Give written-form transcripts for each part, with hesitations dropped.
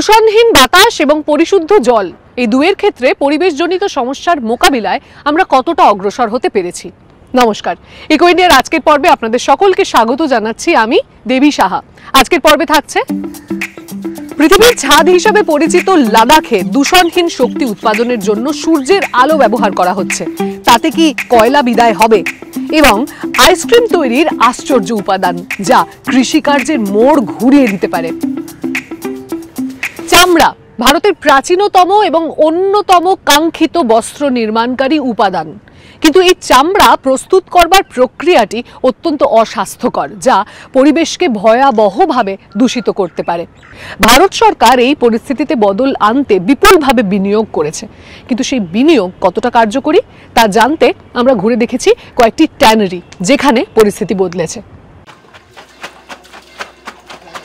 দূষণহীন বাতাস এবং পরিশুদ্ধ জল এই দুয়ের ক্ষেত্রে পরিবেশজনিত সমস্যার মোকাবিলায় আমরা কতটা অগ্রসর হতে পেরেছি। নমস্কার, ইকো ইন্ডিয়ার আজকের পর্বে আপনাদের সকলকে স্বাগত জানাচ্ছি। আমি দেবী সাহা। আজকের পর্বে থাকছে পৃথিবীর ছাদ হিসেবে পরিচিত লাদাখে দূষণহীন শক্তি উৎপাদনের জন্য সূর্যের আলো ব্যবহার করা হচ্ছে। তাতে কি কয়লা বিদায় হবে? এবং আইসক্রিম তৈরির আশ্চর্য উপাদান যা কৃষিকার্যের মোড় ঘুরিয়ে দিতে পারে। চামড়া ভারতের প্রাচীনতম এবং অন্যতম কাঙ্ক্ষিত বস্ত্র নির্মাণকারী উপাদান, কিন্তু এই চামড়া প্রস্তুত করবার প্রক্রিয়াটি অত্যন্ত অস্বাস্থ্যকর, যা পরিবেশকে ভয়াবহভাবে দূষিত করতে পারে। ভারত সরকার এই পরিস্থিতিতে বদল আনতে বিপুলভাবে বিনিয়োগ করেছে, কিন্তু সেই বিনিয়োগ কতটা কার্যকরী তা জানতে আমরা ঘুরে দেখেছি কয়েকটি ট্যানারি, যেখানে পরিস্থিতি বদলেছে।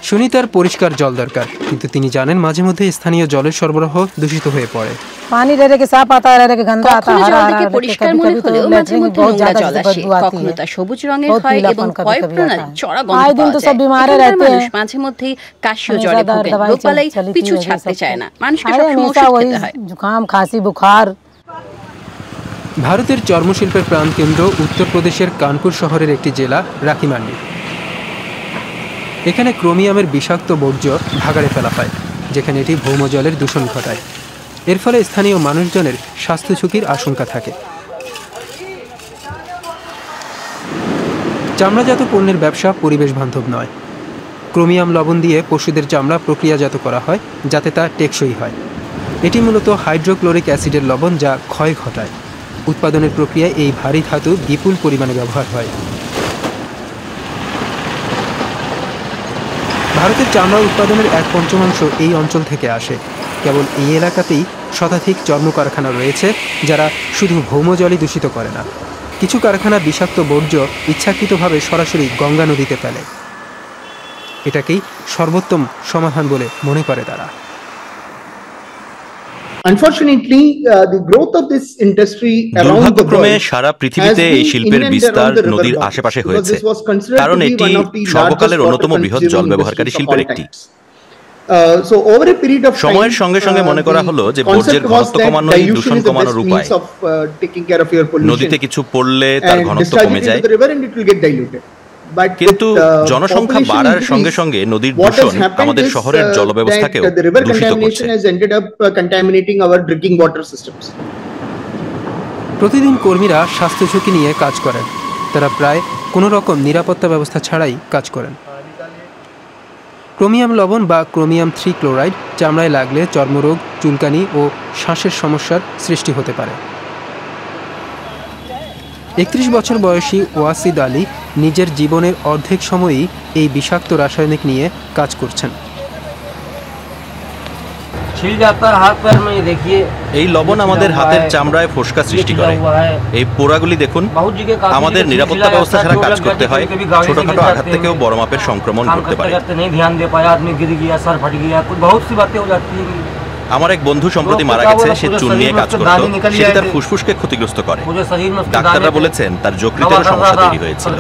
সুনিতার পরিষ্কার জল দরকার, কিন্তু তিনি জানেন মাঝে মধ্যে স্থানীয় জলের সরবরাহ দূষিত হয়ে পড়ে। পানি রেখে সাফ আতা রেখে গন্ধা আতা জলটিকে পরিষ্কার মনে হলেও মাঝে মধ্যে নোংরা জল আসে। কখনো তা সবুজ রঙের হয় এবং কয়েক প্রণালী চড়া গন্ধ পাওয়া যায়। মানুষ মাঝে মধ্যেই কাশিও জ্বরে ভোগেন। রোগবালাই পিছু ছাড়তে চায় না, মানুষকে সবসময় ওষুধ খেতে হয়। জুকাম, খাসি, বুখার। ভারতের চর্মশিল্পের প্রাণকেন্দ্র উত্তরপ্রদেশের কানপুর শহরের একটি জেলা রাকিমান্ডি। এখানে ক্রোমিয়ামের বিষাক্ত বর্জ্য ভাগাড়ে ফেলা হয়, যেখানে এটি ভৌমজলের দূষণ ঘটায়। এর ফলে স্থানীয় মানুষজনের স্বাস্থ্য ঝুঁকির আশঙ্কা থাকে। চামড়াজাত পণ্যের ব্যবসা পরিবেশ বান্ধব নয়। ক্রোমিয়াম লবণ দিয়ে পশুদের চামড়া প্রক্রিয়াজাত করা হয় যাতে তা টেকসই হয়। এটি মূলত হাইড্রোক্লোরিক অ্যাসিডের লবণ, যা ক্ষয় ঘটায়। উৎপাদনের প্রক্রিয়ায় এই ভারী ধাতু বিপুল পরিমাণে ব্যবহার হয়। ভারতের চামড়া উৎপাদনের 1/5 এই অঞ্চল থেকে আসে। কেবল এই এলাকাতেই শতাধিক চর্ম কারখানা রয়েছে, যারা শুধু ভৌমজলই দূষিত করে না, কিছু কারখানা বিষাক্ত বর্জ্য ইচ্ছাকৃতভাবে সরাসরি গঙ্গা নদীতে ফেলে। এটাকেই সর্বোত্তম সমাধান বলে মনে করে তারা। দুর্ভাগ্যক্রমে সারা পৃথিবীতে এই শিল্পের বিস্তার নদীর আশেপাশে হয়েছে, কারণ এটি সর্বকালের অন্যতম বৃহৎ জল ব্যবহারকারী শিল্পের একটি। সময়ের সঙ্গে সঙ্গে মনে করা হলো যে বর্জ্যের ঘনত্ব কমানোই দূষণ কমানোর উপায়। নদীতে কিছু পড়লে তার ঘনত্ব কমে যায়, কিন্তু জনসংখ্যা বাড়ার সঙ্গে সঙ্গে নদীর দূষণ আমাদের শহরের জলব্যবস্থাকেও দূষিত করছে। প্রতিদিন কর্মীরা স্বাস্থ্য ঝুঁকি নিয়ে কাজ করেন। তারা প্রায় কোনো রকম নিরাপত্তা ব্যবস্থা ছাড়াই কাজ করেন। ক্রোমিয়াম লবণ বা ক্রোমিয়াম 3 ক্লোরাইড চামড়ায় লাগলে চর্মরোগ, চুলকানি ও শ্বাসের সমস্যার সৃষ্টি হতে পারে। 31 বছর বয়সী ওয়াসিদ আলী নিজের জীবনের অর্ধেক সময়ই এই বিষাক্ত রাসায়নিক নিয়ে কাজ করছেন। এই লবণ আমাদের হাতের চামড়ায় ফোসকা সৃষ্টি করে। এই পোড়াগুলি দেখুন। আমাদের নিরাপত্তা ব্যবস্থা ছাড়া কাজ করতে হয়। ছোটখাটো আঘাত থেকেও বড় মাপের সংক্রমণ ঘটতে পারে। আমার এক বন্ধু সম্প্রতি মারা গেছে। সে চুন নিয়ে কাজ করত। সেটি তার ফুসফুসকে ক্ষতিগ্রস্ত করে। ডাক্তাররা বলেছেন তার যকৃতের সমস্যা তৈরি হয়েছিল।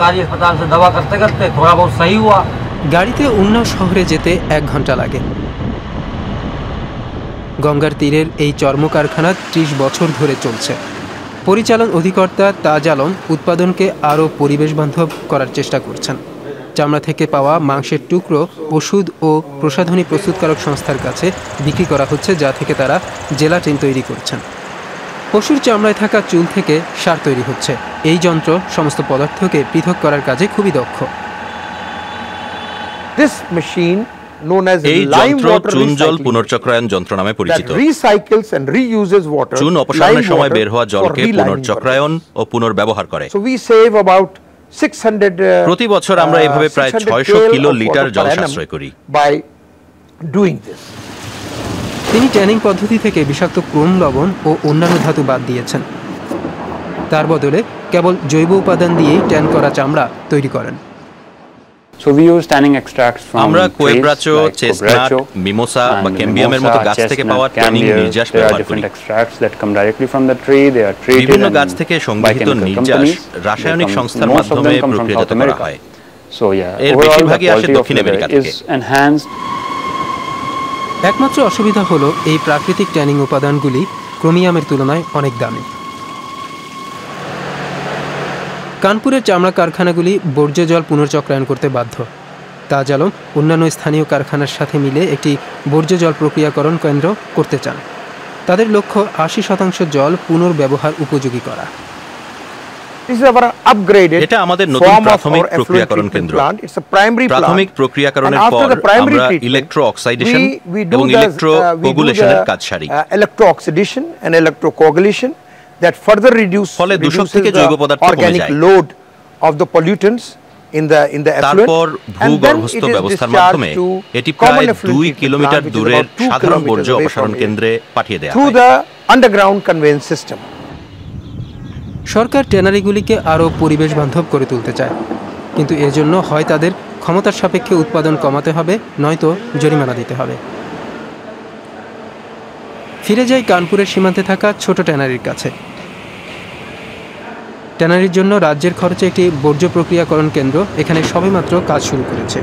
গাড়িতে উন্নাও শহরে যেতে 1 ঘন্টা লাগে। গঙ্গার তীরের এই চর্ম কারখানা 30 বছর ধরে চলছে। পরিচালন অধিকর্তা তাজ আলম উৎপাদনকে আরও পরিবেশ বান্ধব করার চেষ্টা করছেন। চামড়া থেকে পাওয়া মাংসের টুকরো ওষুধ ও প্রসাধনী প্রস্তুতকারক সংস্থার কাছে বিক্রি করা হচ্ছে, যা থেকে তারা জেলাটিন তৈরি করছেন। পশুর চামড়ায় থাকা চুল থেকে সার তৈরি হচ্ছে। এই যন্ত্র সমস্ত পদার্থকে পৃথক করার কাজে খুবই দক্ষ। এই যন্ত্র চুন জল পুনর্চক্রায়ন যন্ত্র নামে পরিচিত। চুন অপসারণের সময় বের হওয়া জলকে পুনর্চক্রায়ন ও পুনর্ব্যবহার করে। প্রতি বছর আমরা এভাবে প্রায় 600 কিলো লিটার জল সাশ্রয় করি। তিনি ট্যানিং পদ্ধতি থেকে বিষাক্ত ক্রোম লবণ ও অন্যান্য ধাতু বাদ দিয়েছেন। তার বদলে কেবল জৈব উপাদান দিয়েই ট্যান করা চামড়া তৈরি করেন। আমরা কোয়েব্রাচো, চেস্টনাট, মিমোসা বা ক্যাম্বিয়ামের মতো গাছ থেকে পাওয়া ট্যানিং নির্যাস ব্যবহার করি। বিভিন্ন গাছ থেকে সংগৃহীত নির্যাস রাসায়নিক সংস্থার মাধ্যমে প্রক্রিয়াজাত করা হয়। এর বেশিরভাগই আসে দক্ষিণ আমেরিকা থেকে। একমাত্র অসুবিধা হলো এই প্রাকৃতিক ট্যানিং উপাদানগুলি ক্রোমিয়ামের তুলনায় অনেক দামি। কানপুরের চামড়া কারখানাগুলি বর্জ্য জল পুনর্চক্রায়ন করতে বাধ্য। তাজ আলম অন্যান্য স্থানীয় কারখানার সাথে মিলে একটি বর্জ্য জল প্রক্রিয়াকরণ কেন্দ্র করতে চান। তাদের লক্ষ্য 80% জল পুনর্ব্যবহার উপযোগী করা। এটা আমাদের নতুন প্রাথমিক প্রক্রিয়াকরণ কেন্দ্র। প্রাথমিক প্রক্রিয়াকরণের পর আমরা ইলেকট্রো অক্সাইডেশন এবং ইলেকট্রো কোগুলেশনের কাজ সারি। ফলে দূষক থেকে জৈব পদার্থ কমে যায়। তারপর ভূগর্ভস্থ ব্যবস্থার মাধ্যমে এটি প্রায় 2 কিলোমিটার দূরের সাধারণ বর্জ্য অপসারণ কেন্দ্রে পাঠিয়ে দেওয়া হয়। সরকার ট্যানারিগুলিকে আরও পরিবেশ বান্ধব করে তুলতে চায়, কিন্তু এজন্য হয় তাদের ক্ষমতার সাপেক্ষে উৎপাদন কমাতে হবে, নয়তো জরিমানা দিতে হবে। ফিরে যাই কানপুরের সীমান্তে থাকা ছোট ট্যানারির কাছে। ট্যানারির জন্য রাজ্যের খরচে একটি বর্জ্য প্রক্রিয়াকরণ কেন্দ্র এখানে সবেমাত্র কাজ শুরু করেছে।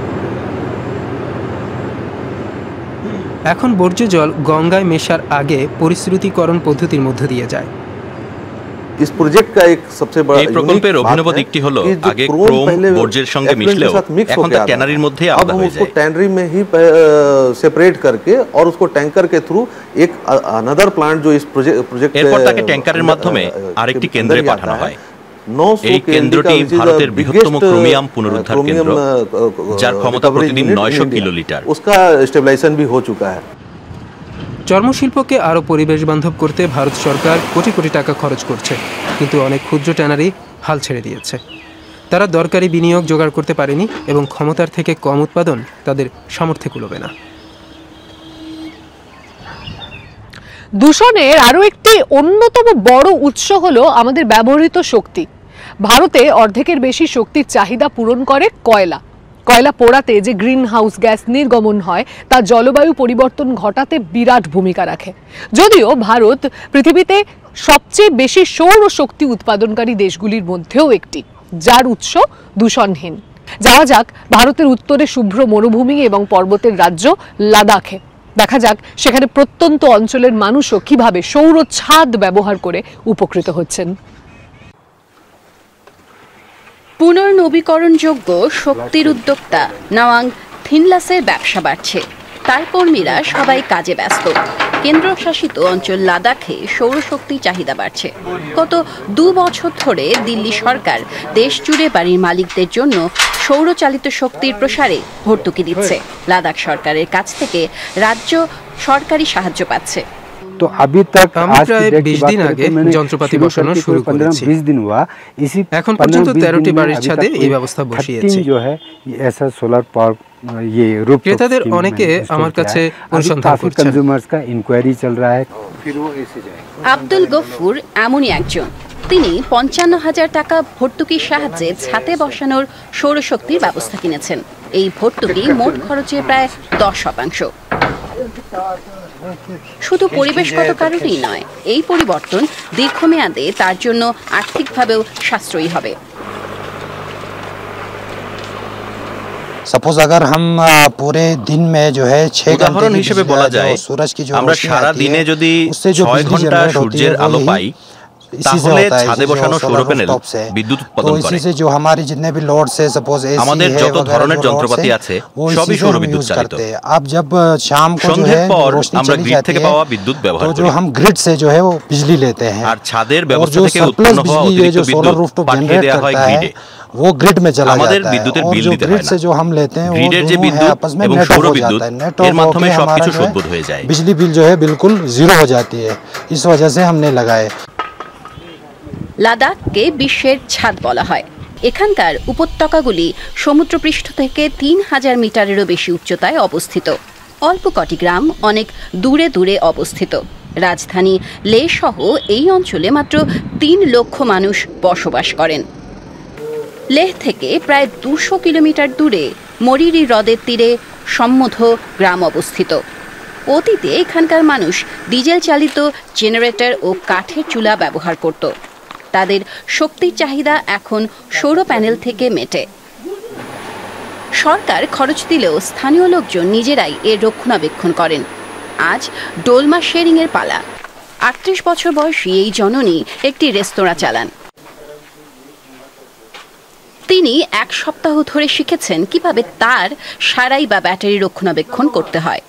এখন বর্জ্য জল গঙ্গায় মেশার আগে পরিশ্রুতিকরণ পদ্ধতির মধ্য দিয়ে যায়। এই প্রকল্পের অভিনব দিকটি হলো আগে ক্রোম বর্জ্যের সঙ্গে মিশলেও এখন তা ট্যানারির মধ্যে আলাদা হয়ে যায়। टैनरी में ही सेपरेट करके और उसको टैंकर के थ्रू एक अनदर प्लांट जो इस प्रोजेक्ट এরপর তাকে ট্যাঙ্কারের মাধ্যমে আরেকটি কেন্দ্রে পাঠানো হয়। এই কেন্দ্রটি ভারতের বৃহত্তম ক্রোমিয়াম পুনরুদ্ধার কেন্দ্র, যার ক্ষমতা প্রতিদিন 900 কিলোলিটার। उसका स्टेबलाइजेशन भी हो चुका है। চর্মশিল্পকে আরও পরিবেশ বান্ধব করতে ভারত সরকার কোটি কোটি টাকা খরচ করছে, কিন্তু অনেক ক্ষুদ্র ট্যানারি হাল ছেড়ে দিয়েছে। তারা দরকারি বিনিয়োগ জোগাড় করতে পারেনি এবং ক্ষমতার থেকে কম উৎপাদন তাদের সামর্থ্যে কুলোবে না। দূষণের আরও একটি অন্যতম বড় উৎস হলো আমাদের ব্যবহৃত শক্তি। ভারতে অর্ধেকের বেশি শক্তির চাহিদা পূরণ করে কয়লা। কয়লা পোড়াতে যে গ্রিন হাউস গ্যাস নির্গমন হয় তা জলবায়ু পরিবর্তন ঘটাতে বিরাট ভূমিকা রাখে। যদিও ভারত পৃথিবীতে সবচেয়ে বেশি সৌর শক্তি উৎপাদনকারী দেশগুলির মধ্যেও একটি, যার উৎস দূষণহীন। যাওয়া যাক ভারতের উত্তরে শুভ্র মরুভূমি এবং পর্বতের রাজ্য লাদাখে। দেখা যাক সেখানে প্রত্যন্ত অঞ্চলের মানুষও কিভাবে সৌর ছাদ ব্যবহার করে উপকৃত হচ্ছেন। পুনর্নবীকরণযোগ্য শক্তির উদ্যোক্তা নওয়াং থিনলাসের ব্যবসা বাড়ছে। তার কর্মীরা সবাই কাজে ব্যস্ত। কেন্দ্রশাসিত অঞ্চল লাদাখে সৌরশক্তির চাহিদা বাড়ছে। গত 2 বছর ধরে দিল্লি সরকার দেশ জুড়ে বাড়ির মালিকদের জন্য সৌরচালিত শক্তির প্রসারে ভর্তুকি দিচ্ছে। লাদাখ সরকারের কাছ থেকে রাজ্য সরকারি সাহায্য পাচ্ছে। तो अभी तक आज प्राय 20 दिन আগে যন্ত্রপাতি বসানো শুরু করেছি। 20 दिन हुआ। इसी এখন পর্যন্ত 13টি বাড়ির ছাদে এই ব্যবস্থা বসিয়েছি। जो है ऐसा सोलर पावर ये रूफ ক্রেতাদের অনেকে আমার কাছে অনুসন্ধান করছেন। कंज्यूमर्स का इंक्वायरी चल रहा है। फिर वो ऐसे जाएगा। আব্দুল গফুর এমনই একজন। তিনি 55,000 টাকা ভর্তুকির সাহায্যে ছাদে বসানোর সৌরশক্তির ব্যবস্থা কিনেছেন। এই ভর্তুকি মোট খরচের প্রায় 10%। শুধু পরিবেশগত কারণেই নয়, এই পরিবর্তন দীর্ঘমেয়াদে তার জন্য আর্থিকভাবেও সাশ্রয়ী হবে। सपोज अगर हम पूरे दिन में जो है 6 উদাহরণ হিসেবে বলা যায় আমরা সারা দিনে যদি 6 ঘন্টা সূর্যের আলো পাই, তাহলে ছাদে বসানো সৌর প্যানেল বিদ্যুৎ উৎপাদন করে। আমাদের যত ধরনের যন্ত্রপাতি আছে সবই সৌর বিদ্যুৎ চালিত। সন্ধ্যের পর আমরা গ্রিড থেকে পাওয়া বিদ্যুৎ ব্যবহার করি। আর ছাদের ব্যবস্থা থেকে উৎপন্ন হওয়া অতিরিক্ত বিদ্যুৎ পাঠিয়ে দেওয়া হয় গ্রিডে। वो ग्रिड में चला আমাদের जाता है বিদ্যুতের और বিল जो দিতে ग्रिड হয় से না। जो हम लेते हैं वो গ্রিডের যে दोनों है বিদ্যুৎ आपस में এবং नेट সৌর ऑफ हो বিদ্যুৎ जाता है। नेट এর ऑफ মাধ্যমে होके हमारा সবকিছু जो है সদ্বোধ হয়ে যায়। बिजली बिल जो है बिल्कुल जीरो हो जाती है। इस वजह से हमने लगाए। লাদাখকে বিশ্বের ছাদ বলা হয়। এখানকার উপত্যকাগুলি সমুদ্রপৃষ্ঠ থেকে 3000 মিটারেরও বেশি উচ্চতায় অবস্থিত। অল্প কটি গ্রাম অনেক দূরে দূরে অবস্থিত। রাজধানী লে সহ এই অঞ্চলে মাত্র 3 লক্ষ মানুষ বসবাস করেন। লেহ থেকে প্রায় 200 কিলোমিটার দূরে মরিরি হ্রদের তীরে সম্মধ গ্রাম অবস্থিত। অতীতে এখানকার মানুষ ডিজেল চালিত জেনারেটর ও কাঠের চুলা ব্যবহার করত। তাদের শক্তির চাহিদা এখন সৌর প্যানেল থেকে মেটে। সরকার খরচ দিলেও স্থানীয় লোকজন নিজেরাই এর রক্ষণাবেক্ষণ করেন। আজ ডোলমা শেরিং এর পালা। 38 বছর বয়সী এই জননী একটি রেস্তোরাঁ চালান। তিনি এক সপ্তাহ ধরে শিখেছেন কিভাবে তার সারাই বা ব্যাটারি রক্ষণাবেক্ষণ করতে হয়।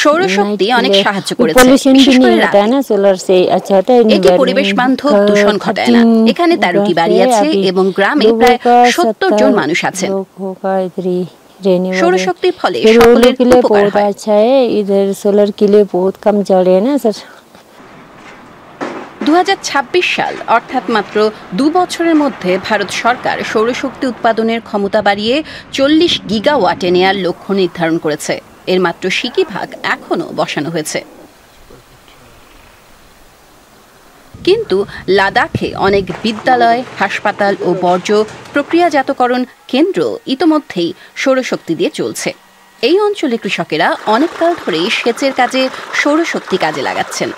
সৌরশক্তি অনেক সাহায্য করেছে, বিশেষ করে রাতে। এটি পরিবেশ বান্ধব, দূষণ ঘটায় না। এখানে 13টি বাড়ি আছে এবং গ্রামে প্রায় 70 জন মানুষ আছেন। সৌরশক্তির ফলে সকলের উপকার হয়। इधर सोलर के लिए बहुत कम जल रहे हैं ना सर। 2026 সাল অর্থাৎ মাত্র 2 বছরের মধ্যে ভারত সরকার সৌরশক্তি উৎপাদনের ক্ষমতা বাড়িয়ে 40 গিগাওয়াটে নেয়ার লক্ষ্য নির্ধারণ করেছে। এর মাত্র সিকি ভাগ এখনো বসানো হয়েছে। কিন্তু লাদাখে অনেক বিদ্যালয়, হাসপাতাল ও বর্জ্য প্রক্রিয়াজাতকরণ কেন্দ্র ইতোমধ্যেই সৌরশক্তি দিয়ে চলছে। এই অঞ্চলে কৃষকেরা অনেককাল ধরেই সেচের কাজে সৌরশক্তি কাজে লাগাচ্ছেন।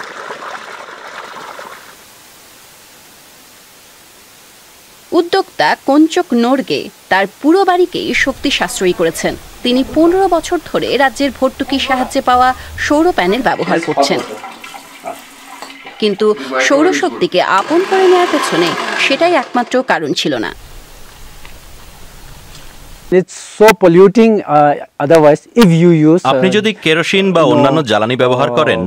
উদ্যোক্তা কঞ্চক নোরগে তার পুরো বাড়িকেই শক্তি সাশ্রয়ী করেছেন। তিনি 15 বছর ধরে রাজ্যের ভর্তুকির সাহায্যে পাওয়া সৌর প্যানেল ব্যবহার করছেন। কিন্তু সৌরশক্তিকে আপন করে নেওয়ার পেছনে সেটাই একমাত্র কারণ ছিল না। আপনি যদি কেরোসিন বা অন্যান্য জ্বালানি ব্যবহার করেন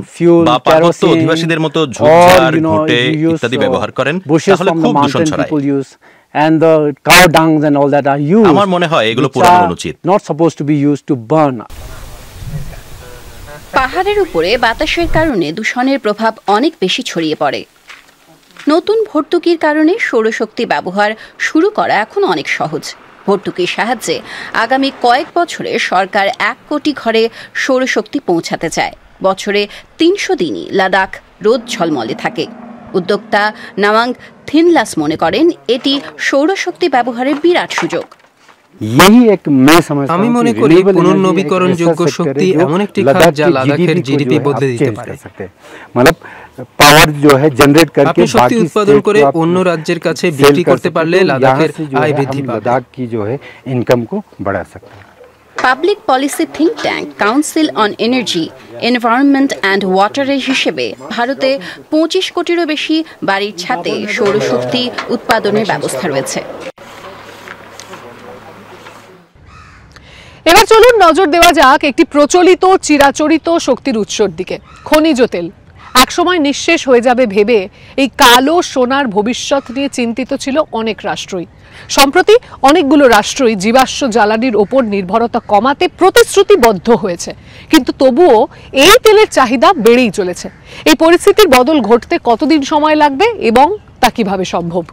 বা পার্বত্য অধিবাসীদের মতো ঝোপঝাড়, ঘুঁটে ইত্যাদি ব্যবহার করেন, তাহলে খুব দূষণ ছড়ায়। আমার মনে হয় এগুলো পোড়ানো উচিত। পাহাড়ের উপরে বাতাসের কারণে দূষণের প্রভাব অনেক বেশি ছড়িয়ে পড়ে। নতুন ভর্তুকির কারণে সৌরশক্তি ব্যবহার শুরু করা এখন অনেক সহজ। ভর্তুকির সাহায্যে আগামী কয়েক বছরে সরকার 1 কোটি ঘরে সৌরশক্তি পৌঁছাতে চায়। বছরে 300 দিনই লাদাখ রোদ ঝলমলে থাকে। উদ্যোক্তা নাওয়াং থিনলাস মনে করেন এটি সৌরশক্তি ব্যবহারের বিরাট সুযোগ। আমি মনে করি পুনর্নবীকরণযোগ্য শক্তি এমন একটি খাত যা লাদাখের জিডিপি বদলে দিতে পারে। আপনি শক্তি উৎপাদন করে অন্য রাজ্যের কাছে বিক্রি করতে পারলে লাদাখের আয় বৃদ্ধি পাবে। Public policy think tank council on energy, environment and ওয়াটারের হিসেবে ভারতে 25 কোটিরও বেশি বাড়ির ছাদে সৌরশক্তি উৎপাদনের ব্যবস্থা রয়েছে। এবার চলুন নজর দেওয়া যাক একটি প্রচলিত চিরাচরিত শক্তির উৎসর দিকে, খনিজ তেল। একসময় নিঃশেষ হয়ে যাবে ভেবে এই কালো সোনার ভবিষ্যৎ নিয়ে চিন্তিত ছিল অনেক রাষ্ট্রই। সম্প্রতি অনেকগুলো রাষ্ট্রই জীবাশ্ম জ্বালানির ওপর নির্ভরতা কমাতে প্রতিশ্রুতিবদ্ধ হয়েছে, কিন্তু তবুও এই তেলের চাহিদা বেড়েই চলেছে। এই পরিস্থিতির বদল ঘটতে কতদিন সময় লাগবে এবং তা কিভাবে সম্ভব?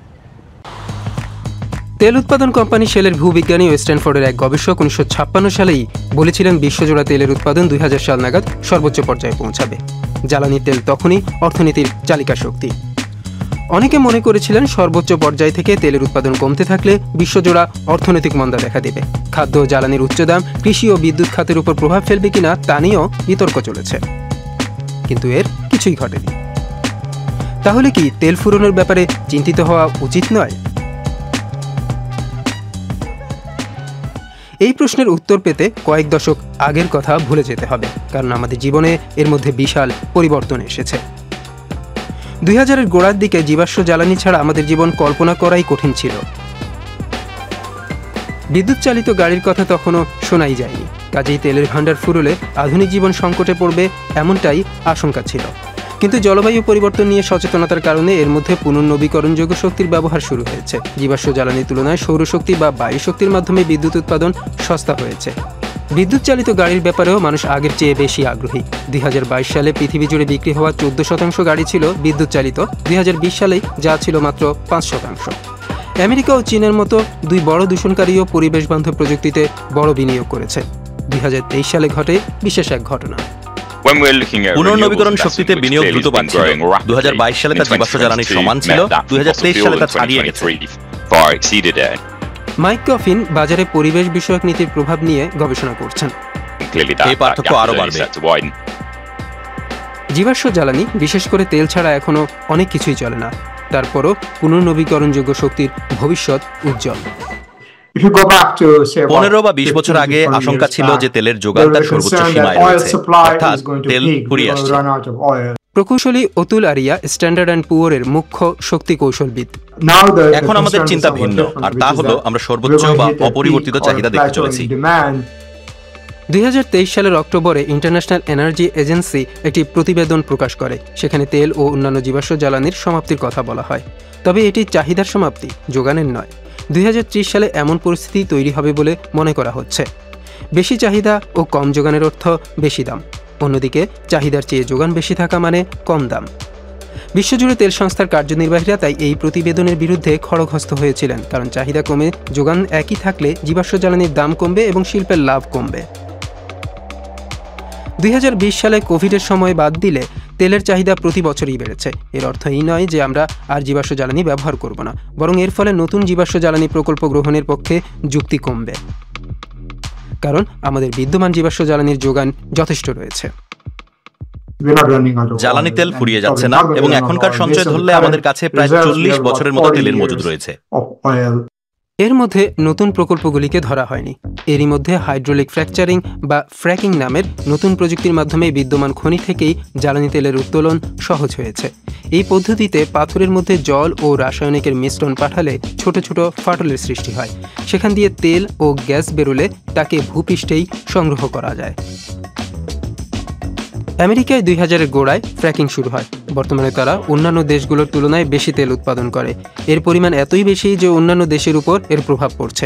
তেল উৎপাদন কোম্পানি শেলের ভূবিজ্ঞানী ও স্ট্যানফোর্ডের এক গবেষক 1956 সালেই বলেছিলেন বিশ্বজোড়া তেলের উৎপাদন 2000 সাল নাগাদ সর্বোচ্চ পর্যায়ে পৌঁছাবে। জ্বালানি তেল তখনই অর্থনীতির চালিকা শক্তি। অনেকে মনে করেছিলেন সর্বোচ্চ পর্যায় থেকে তেলের উৎপাদন কমতে থাকলে বিশ্বজোড়া অর্থনৈতিক মন্দা দেখা দেবে। খাদ্য ও জ্বালানির উচ্চ দাম কৃষি ও বিদ্যুৎ খাতের উপর প্রভাব ফেলবে কিনা তা নিয়েও বিতর্ক চলেছে, কিন্তু এর কিছুই ঘটেনি। তাহলে কি তেল ফুরোনোর ব্যাপারে চিন্তিত হওয়া উচিত নয়? এই প্রশ্নের উত্তর পেতে কয়েক দশক আগের কথা ভুলে যেতে হবে, কারণ আমাদের জীবনে এর মধ্যে বিশাল পরিবর্তন এসেছে। 2000-এর গোড়ার দিকে জীবাশ্ম জ্বালানি ছাড়া আমাদের জীবন কল্পনা করাই কঠিন ছিল। বিদ্যুৎ চালিত গাড়ির কথা তখনও শোনাই যায়নি। কাজেই তেলের ভাণ্ডার ফুরোলে আধুনিক জীবন সংকটে পড়বে এমনটাই আশঙ্কা ছিল। কিন্তু জলবায়ু পরিবর্তন নিয়ে সচেতনতার কারণে এর মধ্যে পুনর্নবীকরণযোগ্য শক্তির ব্যবহার শুরু হয়েছে। জীবাশ্ম জ্বালানির তুলনায় সৌরশক্তি বা বায়ু শক্তির মাধ্যমে বিদ্যুৎ উৎপাদন সস্তা হয়েছে। বিদ্যুৎ চালিত গাড়ির ব্যাপারেও মানুষ আগের চেয়ে বেশি আগ্রহী। 2022 সালে পৃথিবী জুড়ে বিক্রি হওয়া 14% গাড়ি ছিল বিদ্যুৎ চালিত, 2020 সালে যা ছিল মাত্র 5%। আমেরিকা ও চীনের মতো দুই বড় দূষণকারীও পরিবেশ বান্ধব প্রযুক্তিতে বড় বিনিয়োগ করেছে। 2023 সালে ঘটে বিশেষ এক ঘটনা। পুনর্নবীকরণ শক্তিতে বিনিয়োগ দ্রুত বাড়ছিল। 2022 সালে তা জীবাশ্ম জ্বালানির সমান ছিল, 2023 সালে তা ছাড়িয়ে গেছে। মাইক কফিন বাজারে পরিবেশ বিষয়ক নীতির প্রভাব নিয়ে গবেষণা করছেন। এই পার্থক্য আরো বাড়বে। জীবাশ্ম জ্বালানি, বিশেষ করে তেল ছাড়া এখনো অনেক কিছুই চলে না। তারপরও পুনর্নবীকরণযোগ্য শক্তির ভবিষ্যৎ উজ্জ্বল। 15 বা 20 বছর আগে আশঙ্কা ছিল যে তেলের যোগান তার সর্বোচ্চ সীমায় রয়েছে, অর্থাৎ তেল ফুরিয়ে আসছে। প্রকৌশলী অতুল আরিয়া স্ট্যান্ডার্ড অ্যান্ড পুয়ারের মুখ্য শক্তি কৌশলবিদ। এখন আমাদের চিন্তা ভিন্ন, আর তা হলো আমরা সর্বোচ্চ বা অপরিবর্তিত চাহিদা দেখতে চলেছি। 2023 সালের অক্টোবরে ইন্টারন্যাশনাল এনার্জি এজেন্সি একটি প্রতিবেদন প্রকাশ করে। সেখানে তেল ও অন্যান্য জীবাশ্ম জ্বালানির সমাপ্তির কথা বলা হয়, তবে এটি চাহিদার সমাপ্তি, যোগানের নয়। 2030 সালে এমন পরিস্থিতি তৈরি হবে বলে মনে করা হচ্ছে। বেশি চাহিদা ও কম যোগানের অর্থ বেশি দাম, অন্যদিকে চাহিদার চেয়ে যোগান বেশি থাকা মানে কম দাম। বিশ্বজুড়ে তেল সংস্থার কার্যনির্বাহীরা তাই এই প্রতিবেদনের বিরুদ্ধে খড়গহস্ত হয়েছিলেন, কারণ চাহিদা কমে যোগান একই থাকলে জীবাশ্ম জ্বালানির দাম কমবে এবং শিল্পের লাভ কমবে। 2020 সালে কোভিডের সময় বাদ দিলে তেলের চাহিদা প্রতি বছরই বেড়েছে। এর অর্থ এই নয় যে আমরা আর জীবাশ্ম জ্বালানি ব্যবহার করব না, বরং এর ফলে নতুন জীবাশ্ম জ্বালানি প্রকল্প গ্রহণের পক্ষে যুক্তি কমবে, কারণ আমাদের বিদ্যমান জীবাশ্ম জ্বালানির যোগান যথেষ্ট রয়েছে। জ্বালানি তেল ফুরিয়ে যাচ্ছে না এবং এখনকার সঞ্চয় ধরলে আমাদের কাছে প্রায় 40 বছরের মতো তেলের মজুদ রয়েছে। এর মধ্যে নতুন প্রকল্পগুলিকে ধরা হয়নি। এরই মধ্যে হাইড্রোলিক ফ্র্যাকচারিং বা ফ্র্যাকিং নামের নতুন প্রযুক্তির মাধ্যমে বিদ্যমান খনি থেকেই জ্বালানি তেলের উত্তোলন সহজ হয়েছে। এই পদ্ধতিতে পাথরের মধ্যে জল ও রাসায়নিকের মিশ্রণ পাঠালে ছোট ছোট ফাটলের সৃষ্টি হয়। সেখান দিয়ে তেল ও গ্যাস বেরোলে তাকে ভূপৃষ্ঠেই সংগ্রহ করা যায়। আমেরিকায় 2000-এর গোড়ায় ফ্র্যাকিং শুরু হয়। বর্তমানে তারা অন্যান্য দেশগুলোর তুলনায় বেশি তেল উৎপাদন করে। এর পরিমাণ এতই বেশি যে অন্যান্য দেশের উপর এর প্রভাব পড়ছে।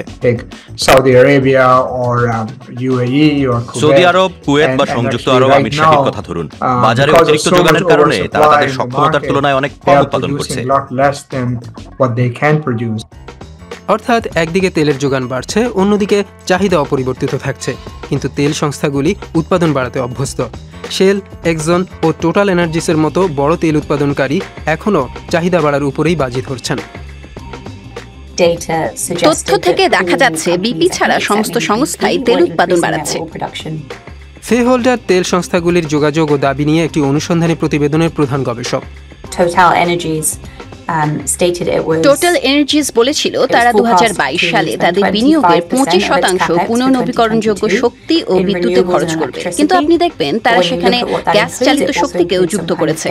সৌদি আরব, কুয়েত বা সংযুক্ত আরব আমির শাহীর কথা ধরুন। বাজারে অতিরিক্ত যোগানের কারণে তারা তাদের সক্ষমতার তুলনায় অনেক কম উৎপাদন করছে। অর্থাৎ একদিকে তেলের যোগান বাড়ছে, অন্যদিকে চাহিদা অপরিবর্তিত থাকছে। কিন্তু তেল সংস্থাগুলি উৎপাদন বাড়াতে অভ্যস্ত। শেল, এক্সন ও টোটাল এনার্জিসের মতো বড় তেল উৎপাদনকারী এখনও চাহিদা বাড়ার উপরেই বাজি ধরছেন। তথ্য থেকে দেখা যাচ্ছে বিপি ছাড়া সমস্ত সংস্থাই তেল উৎপাদন বাড়াচ্ছে। ফেহোল্ডার তেল সংস্থাগুলির যোগাযোগ ও দাবি নিয়ে একটি অনুসন্ধানী প্রতিবেদনের প্রধান গবেষক। টোটাল এনার্জিস বলেছিল তারা 2022 সালে তাদের বিনিয়োগের 25% পুনর্নবীকরণযোগ্য শক্তি ও বিদ্যুতে খরচ করবে, কিন্তু আপনি দেখবেন তারা সেখানে গ্যাস চালিত শক্তিকেও যুক্ত করেছে।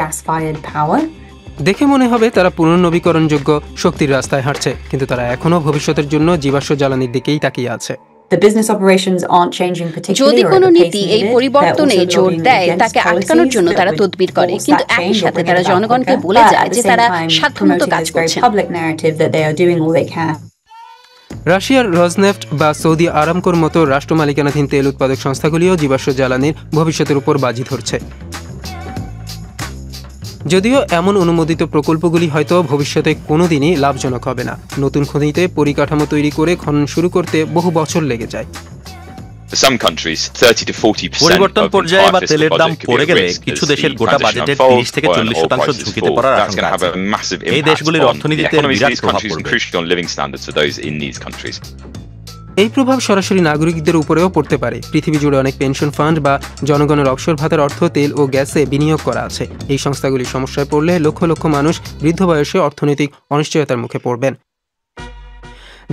দেখে মনে হবে তারা পুনর্নবীকরণযোগ্য শক্তির রাস্তায় হাঁটছে, কিন্তু তারা এখনও ভবিষ্যতের জন্য জীবাশ্ম জ্বালানির দিকেই তাকিয়ে আছে। যদি কোনো নীতি এই পরিবর্তনে জোর দেয় তাকে আটকানোর জন্য তারা তদবির করে, কিন্তু একই সাথে তারা জনগণকে বলে যায় যে তারা সাধ্যমতো কাজ করছে। রাশিয়ার রজনেফট বা সৌদি আরামকোর মতো রাষ্ট্র মালিকানাধীন তেল উৎপাদক সংস্থাগুলিও জীবাশ্ম জ্বালানির ভবিষ্যতের উপর বাজি ধরছে। যদিও এমন অনুমোদিত প্রকল্পগুলি হয়তো ভবিষ্যতে কোনোদিনই লাভজনক হবে না। নতুন খনিতে পরিকাঠামো তৈরি করে খনন শুরু করতে বহু বছর লেগে যায়। পরিবর্তন পর্যায়ে বা তেলের দাম পড়ে গেলে কিছু দেশের গোটা বাজেটের 30 থেকে 40% ঝুঁকিতে পড়ার আশঙ্কা আছে। এই দেশগুলির অর্থনীতিতে বিরাট প্রভাব পড়বে। এই প্রভাব সরাসরি নাগরিকদের উপরেও পড়তে পারে। পৃথিবী জুড়ে অনেক পেনশন ফান্ড বা জনগণের অবসর ভাতার অর্থ তেল ও গ্যাসে বিনিয়োগ করা আছে। এই সংস্থাগুলি সমস্যায় পড়লে লক্ষ লক্ষ মানুষ বৃদ্ধ বয়সে অর্থনৈতিক অনিশ্চয়তার মুখে পড়বেন।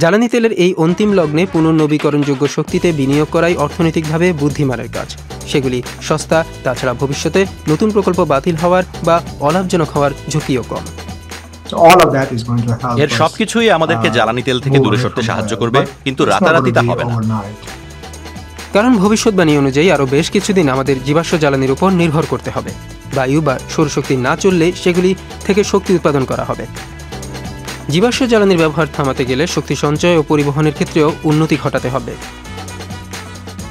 জ্বালানি তেলের এই অন্তিম লগ্নে পুনর্নবীকরণযোগ্য শক্তিতে বিনিয়োগ করাই অর্থনৈতিকভাবে বুদ্ধিমানের কাজ। সেগুলি সস্তা, তাছাড়া ভবিষ্যতে নতুন প্রকল্প বাতিল হওয়ার বা অলাভজনক হওয়ার ঝুঁকিও কম। এর সবকিছুই আমাদেরকে জ্বালানি তেল থেকে দূরে সরতে সাহায্য করবে, কিন্তু রাতারাতি তা হবে না। কারণ ভবিষ্যৎবাণী অনুযায়ী আরও বেশ কিছুদিন আমাদের জীবাশ্ম জ্বালানির উপর নির্ভর করতে হবে। বায়ু বা সৌরশক্তি না চললে সেগুলি থেকে শক্তি উৎপাদন করা হবে। জীবাশ্ম জ্বালানির ব্যবহার থামাতে গেলে শক্তি সঞ্চয় ও পরিবহনের ক্ষেত্রেও উন্নতি ঘটাতে হবে।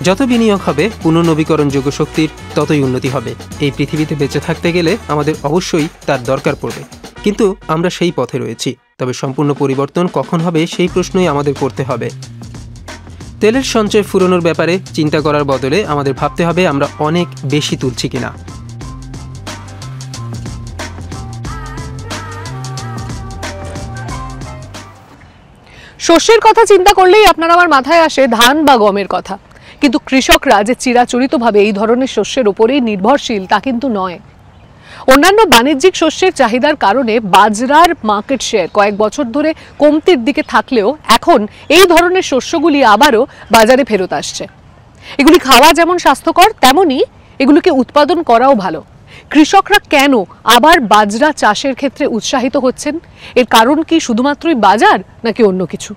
যত বিনিয়োগ হবে পুনর্নবীকরণযোগ্য শক্তির, ততই উন্নতি হবে। এই পৃথিবীতে বেঁচে থাকতে গেলে আমাদের অবশ্যই তার দরকার পড়বে, কিন্তু আমরা সেই পথে রয়েছি। তবে সম্পূর্ণ পরিবর্তন কখন হবে সেই প্রশ্নই আমাদের করতে হবে। তেলের সঞ্চয় ফুরোনোর ব্যাপারে চিন্তা করার বদলে আমাদের ভাবতে হবে আমরা অনেক বেশি তুলছি কিনা। শস্যের কথা চিন্তা করলেই আপনার আমার মাথায় আসে ধান বা গমের কথা, কিন্তু কৃষকরা যে চিরাচরিতভাবে এই ধরনের শস্যের উপরেই নির্ভরশীল তা কিন্তু নয়। অন্যান্য বাণিজ্যিক শস্যের চাহিদার কারণে বাজরার মার্কেট শেয়ার কয়েক বছর ধরে কমতির দিকে থাকলেও এখন এই ধরনের শস্যগুলি আবারও বাজারে ফেরত আসছে। এগুলি খাওয়া যেমন স্বাস্থ্যকর, তেমনি এগুলিকে উৎপাদন করাও ভালো। কৃষকরা কেন আবার বাজরা চাষের ক্ষেত্রে উৎসাহিত হচ্ছেন? এর কারণ কি শুধুমাত্রই বাজার, নাকি অন্য কিছু?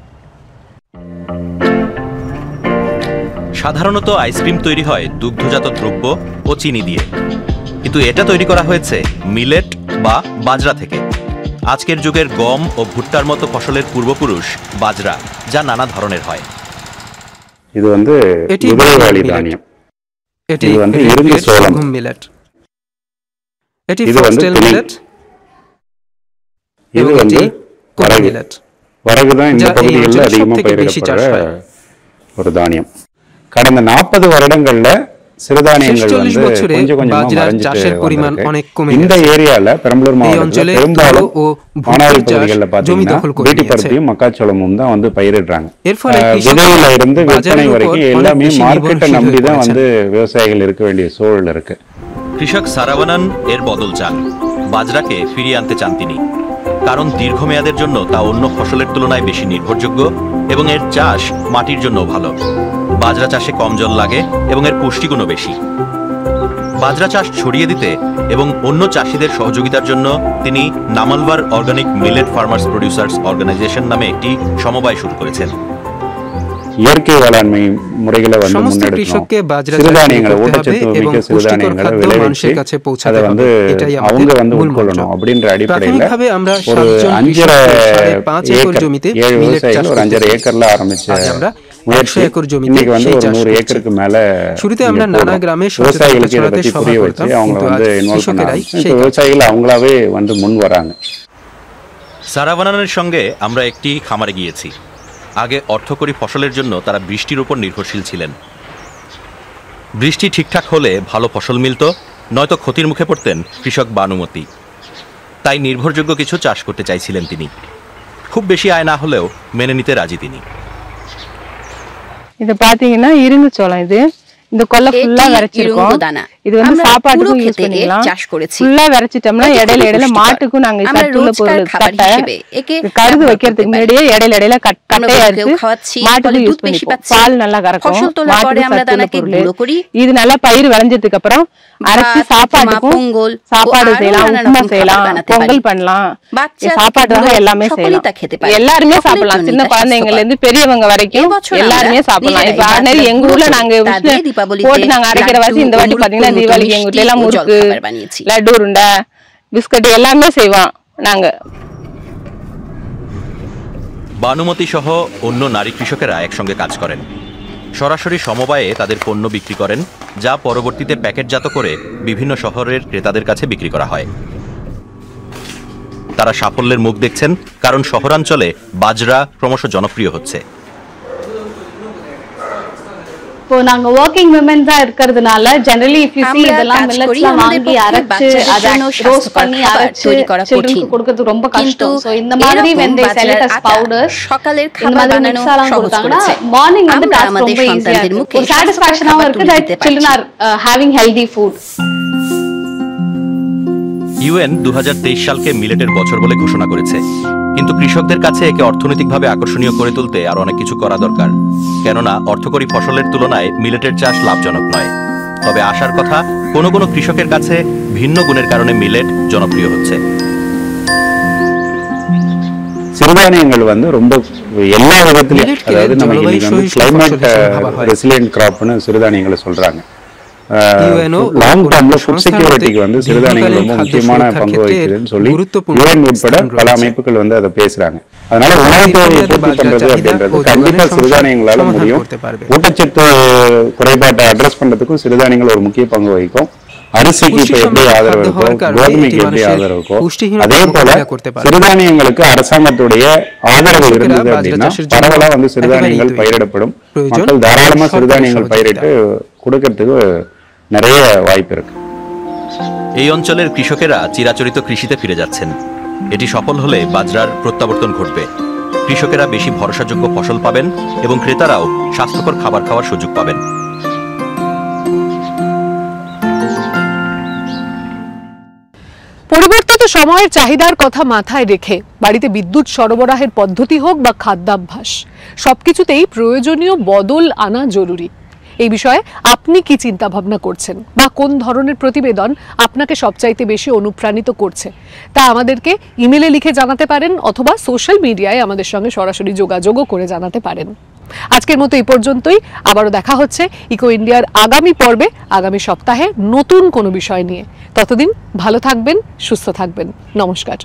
সাধারণত আইসক্রিম তৈরি হয় দুগ্ধজাত দ্রব্য ও চিনি দিয়ে, কিন্তু এটা তৈরি করা হয়েছে মিলেট বা বাজরা থেকে। আজকের যুগের গম ও ভুট্টার মতো ফসলের পূর্বপুরুষ বাজরা, যা নানা ধরনের হয়। இது வந்து குதிரைவாலி தானியம், এটি இது வந்து இரும்பு சோளம், মিলেট, এটি இது வந்து ফক্সটেল திணை, মিলেট, இது এবং வந்து এটি কোকো வரகு. মিলেট। வரகு தான் இந்த যা এই பகுதிகளில் অঞ্চলে அதிகமாக সবথেকে বেশি চাষ பயிரிடப்படுற হয়। ஒரு தானியம். கடந்த 40 வருடங்கள்ல சிறுதானியங்கள் শেষ 40 வந்து বছরে கொஞ்சம் கொஞ்சமா বাজরার மறைஞ்சிட்டு চাষের পরিমাণ வந்திருக்கு. অনেক কমে இந்த গেছে। ஏரியால பெரம்பலூர் এই மாவட்டத்தில் অঞ্চলে பெரும்பாலும் ও மானாவாரி ভুট্টার চাষ பகுதிகளில் জমি பார்த்தீங்கன்னா দখল করে பீட்டி নিয়েছে। பருத்தியும் மக்காச்சோளமும் தான் வந்து பயிரிடுறாங்க. এর ফলে விதையில இருந்து விற்பனை বাজারের উপর வரைக்கும் অনেক எல்லாமே বেশি மார்க்கெட்டை নির্ভরশীল நம்பி হয়ে தான் পড়েছেন। வந்து விவசாயிகள் இருக்க வேண்டிய சூழல் இருக்கு. কৃষক সারাওয়ানান এর বদল চান, বাজরাকে ফিরিয়ে আনতে চান তিনি, কারণ দীর্ঘমেয়াদের জন্য তা অন্য ফসলের তুলনায় বেশি নির্ভরযোগ্য এবং এর চাষ মাটির জন্য ভালো। বাজরা চাষে কম জল লাগে এবং এর পুষ্টিগুণও বেশি। বাজরা চাষ ছড়িয়ে দিতে এবং অন্য চাষিদের সহযোগিতার জন্য তিনি নামালবার organic millet farmers producers organisation নামে একটি সমবায় শুরু করেছেন। இயற்கை வேளாண்மை முறைகளை வந்து সমস্ত முன்னெடுக்கணும். কৃষককে বাজরা சிறுதானியங்களை চাষ করতে হবে ஊட்டச்சத்து এবং மிக்க পুষ্টিকর சிறுதானியங்களை খাদ্য விளைவிச்சு মানুষের কাছে পৌঁছাতে அதை হবে। வந்து এটাই அவங்க আমাদের வந்து মূল உட்கொள்ளணும் মন্ত্র। அப்படின்ற அடிப்படையில் প্রাথমিকভাবে আমরা ஒரு 7 জন 5 কৃষককে 5.5 একর ஏக்கர் জমিতে 7 মিলেট চাষ விவசாயிகள் ஒரு করতে 5.5 চাই। ஏக்கர்ல ஆரம்பிச்ச আজ আমরা 100 முயற்சி একর জমিতে இன்னைக்கு வந்து সেই ஒரு চাষ 100 করছি। ஏக்கருக்கு மேல শুরুতে আমরা இங்க নানা போடுறோம். গ্রামে விவசாயிகளுக்கு இதை ছড়াতে பத்தி সভা புரிய করতাম, வச்சு அவங்கள কিন্তু வந்து আজ இன்வால்வ் பண்ண কৃষকেরাই ஆரம்பிச்சு সেই இப்போ কাজ விவசாயிகள் அவங்களாவே வந்து முன் வராங்க. সারাওয়ানানের সঙ্গে আমরা একটি খামারে গিয়েছি। আগে অর্থকরী ফসলের জন্য তারা বৃষ্টির উপর নির্ভরশীল ছিলেন। বৃষ্টি ঠিকঠাক হলে ভালো ফসল মিলত, নয়তো ক্ষতির মুখে পড়তেন কৃষক বানুমতি। তাই নির্ভরযোগ্য কিছু চাষ করতে চাইছিলেন তিনি। খুব বেশি আয় না হলেও মেনে নিতে রাজি তিনি। இது பாத்தீங்கன்னா இருங்கு சோளம். இது இந்த கொல்லை ஃபுல்லா விரைச்சிருக்கோம். இது வந்து சாப்பாட்டுக்கும் யூஸ் பண்ணிக்கலாம். ஃபுல்லா விரைச்சிட்டோம்னா இடையில இடையில மாட்டுக்கும் நாங்க சத்துள்ள பொருள் கட்டை கருது வைக்கிறதுக்கு முன்னாடியே இடையில இடையில கட்டையா எடுத்து மாட்டுக்கும் யூஸ் பண்ணிப்போம். பால் நல்லா கறக்கும், மாட்டுக்கு சத்துள்ள பொருள். இது நல்லா பயிர் விளைஞ்சதுக்கு அப்புறம் அரைச்சி சாப்பாட்டுக்கும் சாப்பாடு செய்யலாம், உப்புமா செய்யலாம், பொங்கல் பண்ணலாம், சாப்பாட்டுக்காக எல்லாமே செய்யலாம். எல்லாருமே சாப்பிடலாம், சின்ன குழந்தைங்கள்ல இருந்து பெரியவங்க வரைக்கும் எல்லாருமே சாப்பிடலாம். இப்ப ஆர்டினரி எங்க ஊர்ல நாங்க போட்டு நாங்க அரைக்கிற வாசி இந்த வாட்டி பாத்தீங்கன்னா தீபாவளிக்கு எங்க வீட்டுல எல்லாம் முறுக்கு, லட்டு உருண்டை, பிஸ்கட் எல்லாமே செய்வோம் நாங்க। বানুমতি সহ অন্য নারী কৃষকেরা একসঙ্গে কাজ করেন। সরাসরি সমবায়ে তাদের পণ্য বিক্রি করেন, যা পরবর্তীতে প্যাকেটজাত করে বিভিন্ন শহরের ক্রেতাদের কাছে বিক্রি করা হয়। তারা সাফল্যের মুখ দেখছেন, কারণ শহরাঞ্চলে বাজরা ক্রমশ জনপ্রিয় হচ্ছে। இப்போ நாங்க வர்க்கிங் விமன் தான் இருக்கிறதுனால ஜெனரலி இஃப் யூ see இதெல்லாம் மில்லட்ஸ்லாம் வாங்கி அரைச்சு அத ரோஸ்ட் பண்ணி அரைச்சு சில்ட்ரனுக்கு கொடுக்கிறது ரொம்ப கஷ்டம். சோ இந்த மாதிரி when they sell it as powders சகாலேர் খাবার বানানো সহজ করেছে। மார்னிங் வந்து டாஸ்க் ரொம்ப ஈஸியா இருக்கு, ஒரு சாட்டிஸ்ஃபேக்ஷனாவும் இருக்கு that children are having healthy food। UN 2023 সালকে মিলেটের বছর বলে ঘোষণা করেছে, কিন্তু কৃষকদের কাছে একে অর্থনৈতিকভাবে আকর্ষণীয় করে তুলতে আর অনেক কিছু করা দরকার। কেননা অর্থকরী ফসলের তুলনায় মিলেটের চাষ লাভজনক নয়। তবে আশার কথা, কোনো কোনো কৃষকের কাছে ভিন্ন গুণের কারণে মিলেট জনপ্রিয় হচ্ছে। சிறுதானியங்கள் வந்து ரொம்ப எல்லா விதத்திலும், அதாவது நம்ம இன்னைக்கு வந்து கிளைமேட் ரெசிலியன்ட் கிராப்னு சிறுதானியங்களை சொல்றாங்க. லாங் டர்ம்ல ஃபுட் செக்யூரிட்டிக்கு வந்து சிறுதானியங்கள் ரொம்ப முக்கியமான பங்கு வகிக்குதுன்னு சொல்லி யுஎன் உட்பட பல அமைப்புகள் வந்து அதை பேசுறாங்க. அதனால உணவு தேவையை பூர்த்தி பண்றது அப்படின்றது கண்டிப்பா சிறுதானியங்களால முடியும். ஊட்டச்சத்து குறைபாட்டை அட்ரஸ் பண்றதுக்கும் சிறுதானியங்கள் ஒரு முக்கிய பங்கு வகிக்கும். அரிசிக்கு இப்ப எப்படி ஆதரவு இருக்கோ, கோதுமைக்கு எப்படி ஆதரவு இருக்கோ, அதே போல சிறுதானியங்களுக்கு அரசாங்கத்துடைய ஆதரவு இருந்தது அப்படின்னா பரவலா வந்து சிறுதானியங்கள் பயிரிடப்படும். மக்கள் தாராளமா சிறுதானியங்கள் பயிரிட்டு கொடுக்கறதுக்கு நிறைய வாய்ப்பு இருக்கு। এই অঞ্চলের কৃষকেরা চিরাচরিত কৃষিতে ফিরে যাচ্ছেন। এটি সফল হলে বাজরার প্রত্যাবর্তন ঘটবে। কৃষকেরা বেশি ভরসাযোগ্য ফসল পাবেন এবং ক্রেতারাও স্বাস্থ্যকর খাবার খাওয়ার সুযোগ পাবেন। সময়ের চাহিদার কথা মাথায় রেখে বাড়িতে বিদ্যুৎ সরবরাহের পদ্ধতি হোক বা খাদ্যাভ্যাস, সবকিছুতেই প্রয়োজনীয় বদল আনা জরুরি। এই বিষয়ে আপনি কি চিন্তা ভাবনা করছেন বা কোন ধরনের প্রতিবেদন আপনাকে সবচাইতে বেশি অনুপ্রাণিত করছে তা আমাদেরকে ইমেলে লিখে জানাতে পারেন অথবা সোশ্যাল মিডিয়ায় আমাদের সঙ্গে সরাসরি যোগাযোগও করে জানাতে পারেন। আজকের মতো এই পর্যন্তই। আবারও দেখা হচ্ছে ইকো ইন্ডিয়ার আগামী পর্বে, আগামী সপ্তাহে নতুন কোনো বিষয় নিয়ে। ততদিন ভালো থাকবেন, সুস্থ থাকবেন। নমস্কার।